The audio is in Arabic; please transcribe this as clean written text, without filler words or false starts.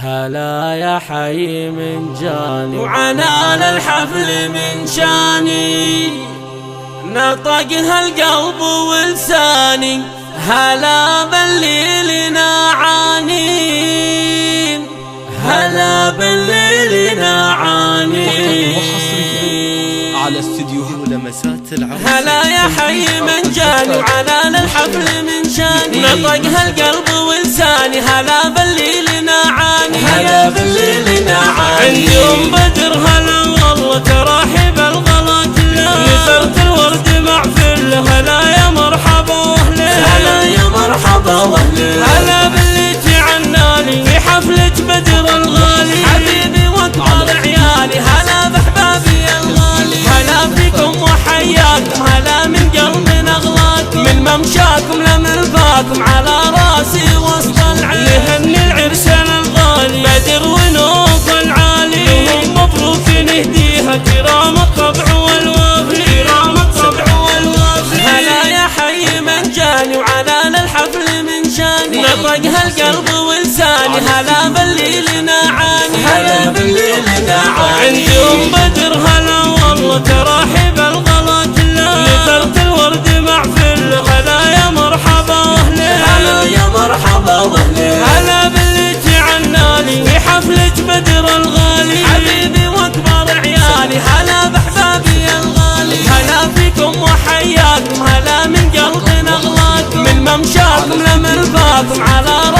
هلا يا حي من جاني وعنان الحفل من شاني نطقها القلب ولساني. هلا بالليل نعاني هلا بالليل نعاني على استديوها ولمسات العروس. هلا يا حي من جاني وعنان الحفل من شاني نطقها القلب ولساني. هلا بالليل نعاني هلا بالليل نعاني عندي ام بدر هلا والله تراحب الغلط لا نثرت الورد مع فل. هلا يا مرحبا واهلا هلا يا مرحبا واهلا هلا باللي تعناني في حفلة بدر الغالي حبيبي واكبر عيالي. هلا بحبابي الغالي هلا فيكم وحياكم هلا من قلبنا اغلاكم من ممشاكم لمرفاكم على راسي وسط العين نهني العرسان الغالي بدر ونوف العالي مبروك نهديها كرام الطبع والوفي كرام الطبع والوفي. هلا يا حي من جاني وعنان الحفل من شاني نطقها القلب ولساني. هلا بالليل نعاني هلا بالليل نعاني عندي ام بدر هلا والله تراحب الغلط لا نثرت الورد مع فل. هلا يا مرحبا واهلا هلا يا مرحبا واهلا هلا باللي تعناني في حفلة بدر الغالي حبيبي واكبر عيالي. هلا بحبابي الغالي هلا فيكم وحياكم هلا من قلبنا اغلاكم من ممشاكم لمرفاكم على